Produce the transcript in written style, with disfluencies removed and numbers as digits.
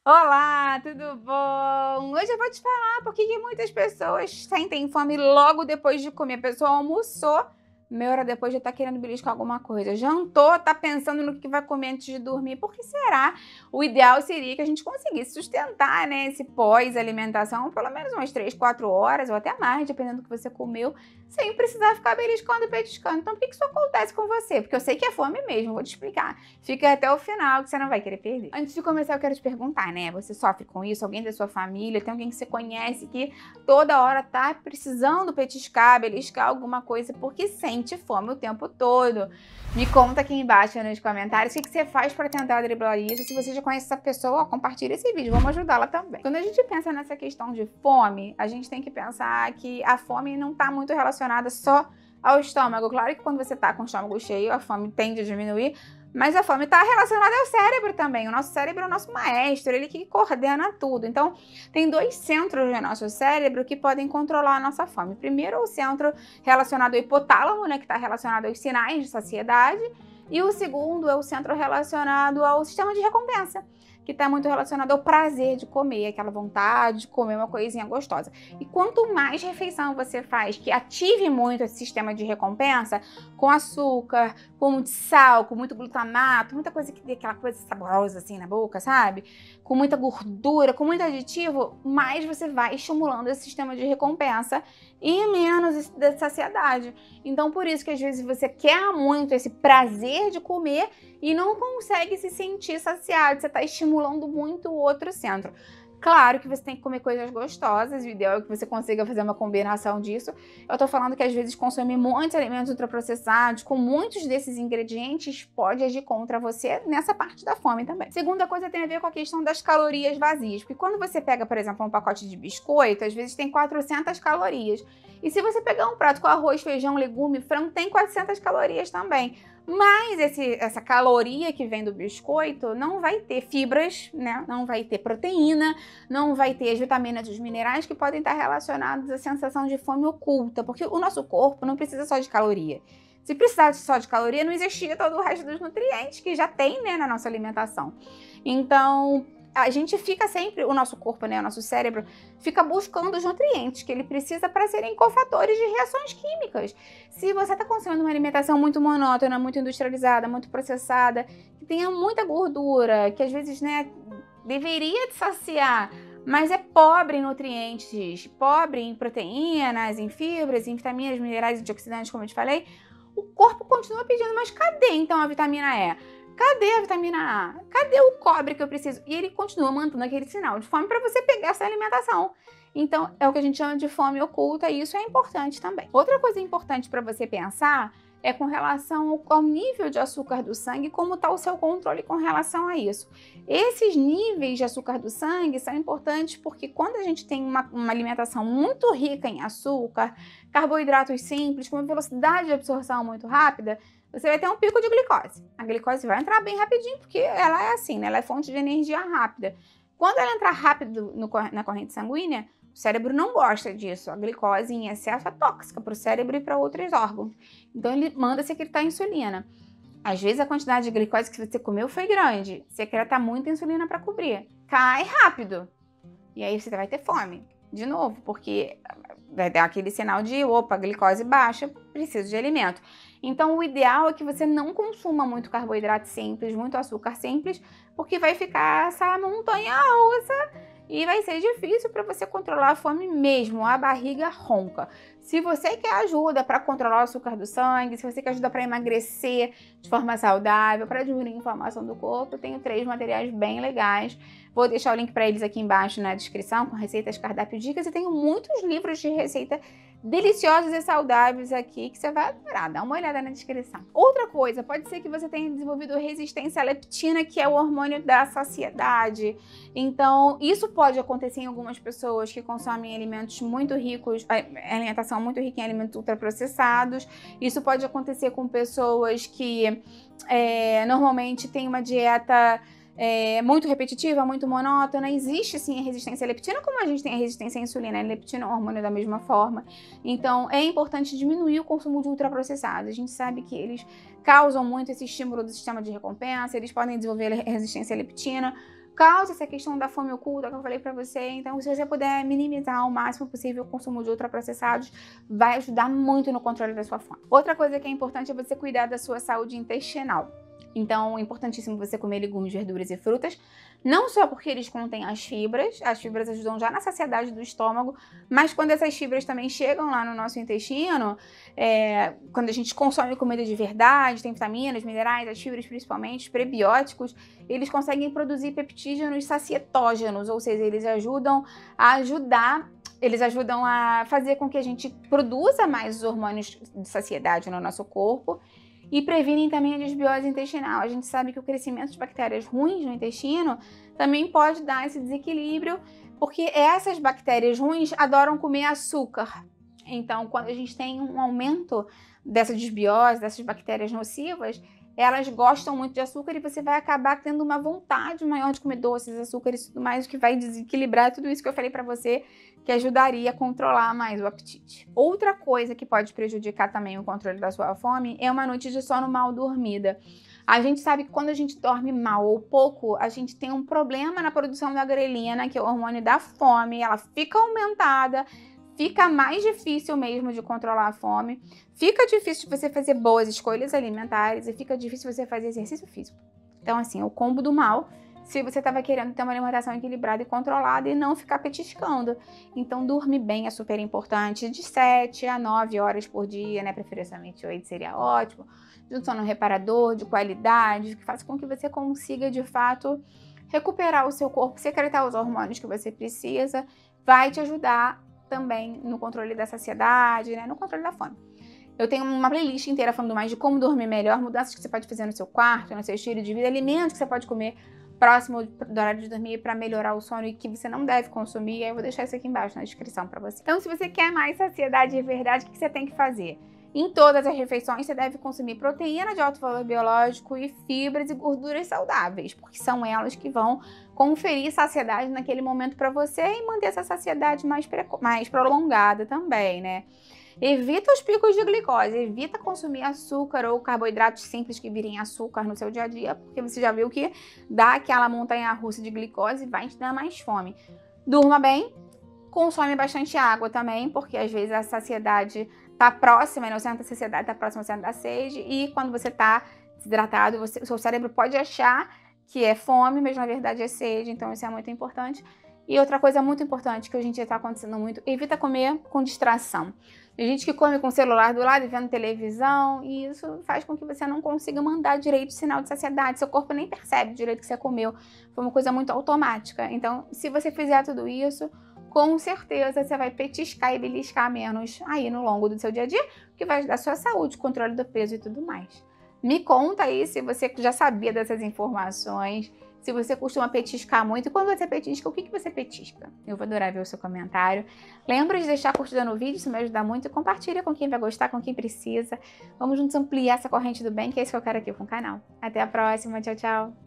Olá, tudo bom? Hoje eu vou te falar por que muitas pessoas sentem fome logo depois de comer. A pessoa almoçou, meia hora depois já tá querendo beliscar alguma coisa. Jantou, tá pensando no que vai comer antes de dormir. Por que será? O ideal seria que a gente conseguisse sustentar, né, esse pós-alimentação pelo menos umas 3, 4 horas ou até mais, dependendo do que você comeu, sem precisar ficar beliscando e petiscando. Então, por que isso acontece com você? Porque eu sei que é fome mesmo, vou te explicar. Fica até o final que você não vai querer perder. Antes de começar, eu quero te perguntar, né? Você sofre com isso? Alguém da sua família? Tem alguém que você conhece que toda hora tá precisando petiscar, beliscar alguma coisa porque sente fome o tempo todo? Me conta aqui embaixo nos comentários o que você faz para tentar driblar isso. Se você já conhece essa pessoa, compartilha esse vídeo, vamos ajudá-la também. Quando a gente pensa nessa questão de fome, a gente tem que pensar que a fome não tá muito relacionada só ao estômago. Claro que quando você tá com o estômago cheio, a fome tende a diminuir, mas a fome está relacionada ao cérebro também. O nosso cérebro é o nosso maestro, ele que coordena tudo. Então, tem dois centros do nosso cérebro que podem controlar a nossa fome. Primeiro, o centro relacionado ao hipotálamo, né, que está relacionado aos sinais de saciedade. E o segundo é o centro relacionado ao sistema de recompensa, que está muito relacionado ao prazer de comer, aquela vontade de comer uma coisinha gostosa. E quanto mais refeição você faz que ative muito esse sistema de recompensa, com açúcar, com muito sal, com muito glutamato, muita coisa que dê aquela coisa saborosa assim na boca, sabe? Com muita gordura, com muito aditivo, mais você vai estimulando esse sistema de recompensa e menos da saciedade. Então, por isso que às vezes você quer muito esse prazer de comer e não consegue se sentir saciado, você está estimulando muito o outro centro. Claro que você tem que comer coisas gostosas, o ideal é que você consiga fazer uma combinação disso. Eu tô falando que às vezes consumir muitos alimentos ultraprocessados, com muitos desses ingredientes, pode agir contra você nessa parte da fome também. Segunda coisa tem a ver com a questão das calorias vazias, porque quando você pega, por exemplo, um pacote de biscoito, às vezes tem 400 calorias. E se você pegar um prato com arroz, feijão, legume, frango, tem 400 calorias também. Mas essa caloria que vem do biscoito não vai ter fibras, né? Não vai ter proteína, não vai ter as vitaminas e os minerais que podem estar relacionados à sensação de fome oculta, porque o nosso corpo não precisa só de caloria. Se precisasse só de caloria, não existia todo o resto dos nutrientes que já tem, né, na nossa alimentação. Então, a gente fica sempre, o nosso corpo, né, o nosso cérebro, fica buscando os nutrientes que ele precisa para serem cofatores de reações químicas. Se você está consumindo uma alimentação muito monótona, muito industrializada, muito processada, que tenha muita gordura, que às vezes, né, deveria te saciar, mas é pobre em nutrientes, pobre em proteínas, em fibras, em vitaminas, minerais e antioxidantes, como eu te falei, o corpo continua pedindo, mas cadê então a vitamina E? Cadê a vitamina A? Cadê o cobre que eu preciso? E ele continua mandando aquele sinal de fome para você pegar essa alimentação. Então, é o que a gente chama de fome oculta e isso é importante também. Outra coisa importante para você pensar é com relação ao nível de açúcar do sangue, como está o seu controle com relação a isso. Esses níveis de açúcar do sangue são importantes porque quando a gente tem uma alimentação muito rica em açúcar, carboidratos simples, com uma velocidade de absorção muito rápida, você vai ter um pico de glicose. A glicose vai entrar bem rapidinho, porque ela é assim, né? Ela é fonte de energia rápida. Quando ela entrar rápido na corrente sanguínea, o cérebro não gosta disso. A glicose em excesso é tóxica para o cérebro e para outros órgãos. Então ele manda secretar insulina. Às vezes a quantidade de glicose que você comeu foi grande. Secreta muita insulina para cobrir. Cai rápido. E aí você vai ter fome. De novo, porque vai dar aquele sinal de, opa, glicose baixa, preciso de alimento. Então, o ideal é que você não consuma muito carboidrato simples, muito açúcar simples, porque vai ficar essa montanha russa e vai ser difícil para você controlar a fome mesmo, a barriga ronca. Se você quer ajuda para controlar o açúcar do sangue, se você quer ajuda para emagrecer de forma saudável, para diminuir a inflamação do corpo, eu tenho 3 materiais bem legais. Vou deixar o link para eles aqui embaixo na descrição, com receitas, cardápio, dicas. E tenho muitos livros de receita deliciosos e saudáveis aqui que você vai adorar. Dá uma olhada na descrição. Outra coisa, pode ser que você tenha desenvolvido resistência à leptina, que é o hormônio da saciedade. Então, isso pode acontecer em algumas pessoas que consomem alimentos muito ricos, alimentação muito rica em alimentos ultraprocessados. Isso pode acontecer com pessoas que normalmente têm uma dieta muito repetitiva, muito monótona. Existe sim a resistência à leptina, como a gente tem a resistência à insulina. A leptina é um hormônio da mesma forma. Então é importante diminuir o consumo de ultraprocessados. A gente sabe que eles causam muito esse estímulo do sistema de recompensa, eles podem desenvolver resistência à leptina. causa dessa questão da fome oculta que eu falei pra você. Então, se você puder minimizar ao máximo possível o consumo de ultraprocessados, vai ajudar muito no controle da sua fome. Outra coisa que é importante é você cuidar da sua saúde intestinal. Então, é importantíssimo você comer legumes, verduras e frutas, não só porque eles contêm as fibras ajudam já na saciedade do estômago, mas quando essas fibras também chegam lá no nosso intestino, quando a gente consome comida de verdade, tem vitaminas, minerais, as fibras principalmente, os prebióticos, eles conseguem produzir peptígenos sacietógenos, ou seja, eles ajudam a fazer com que a gente produza mais os hormônios de saciedade no nosso corpo e previnem também a desbiose intestinal. A gente sabe que o crescimento de bactérias ruins no intestino também pode dar esse desequilíbrio, porque essas bactérias ruins adoram comer açúcar. Então, quando a gente tem um aumento dessa desbiose, dessas bactérias nocivas, elas gostam muito de açúcar e você vai acabar tendo uma vontade maior de comer doces, açúcares e tudo mais, o que vai desequilibrar tudo isso que eu falei pra você, que ajudaria a controlar mais o apetite. Outra coisa que pode prejudicar também o controle da sua fome é uma noite de sono mal dormida. A gente sabe que quando a gente dorme mal ou pouco, a gente tem um problema na produção da grelina, que é o hormônio da fome, ela fica aumentada, fica mais difícil mesmo de controlar a fome, fica difícil de você fazer boas escolhas alimentares e fica difícil você fazer exercício físico. Então, assim, é o combo do mal se você estava querendo ter uma alimentação equilibrada e controlada e não ficar petiscando. Então, dormir bem é super importante, de 7 a 9 horas por dia, né? Preferencialmente 8 seria ótimo. De um sono reparador, de qualidade, que faça com que você consiga, de fato, recuperar o seu corpo, secretar os hormônios que você precisa, vai te ajudar também no controle da saciedade, né? No controle da fome. Eu tenho uma playlist inteira falando mais de como dormir melhor, mudanças que você pode fazer no seu quarto, no seu estilo de vida, alimentos que você pode comer próximo do horário de dormir para melhorar o sono e que você não deve consumir. Aí eu vou deixar isso aqui embaixo na descrição para você. Então, se você quer mais saciedade de verdade, o que você tem que fazer? Em todas as refeições, você deve consumir proteína de alto valor biológico e fibras e gorduras saudáveis, porque são elas que vão conferir saciedade naquele momento para você e manter essa saciedade mais prolongada também, né? Evita os picos de glicose, evita consumir açúcar ou carboidratos simples que virem açúcar no seu dia a dia, porque você já viu que dá aquela montanha-russa de glicose e vai te dar mais fome. Durma bem, consome bastante água também, porque às vezes a saciedade tá próxima, né? O centro da saciedade tá próximo ao centro da sede, e quando você tá desidratado, o seu cérebro pode achar que é fome, mas na verdade é sede, então isso é muito importante. E outra coisa muito importante que hoje em dia está acontecendo muito, evita comer com distração. Tem gente que come com o celular do lado e vendo televisão, e isso faz com que você não consiga mandar direito o sinal de saciedade. Seu corpo nem percebe direito que você comeu. Foi uma coisa muito automática. Então, se você fizer tudo isso, com certeza você vai petiscar e beliscar menos aí no longo do seu dia a dia, que vai ajudar a sua saúde, controle do peso e tudo mais. Me conta aí se você já sabia dessas informações, se você costuma petiscar muito, e quando você petisca, o que você petisca? Eu vou adorar ver o seu comentário. Lembra de deixar a curtida no vídeo, isso me ajuda muito, e compartilha com quem vai gostar, com quem precisa. Vamos juntos ampliar essa corrente do bem, que é isso que eu quero aqui com o canal. Até a próxima, tchau, tchau!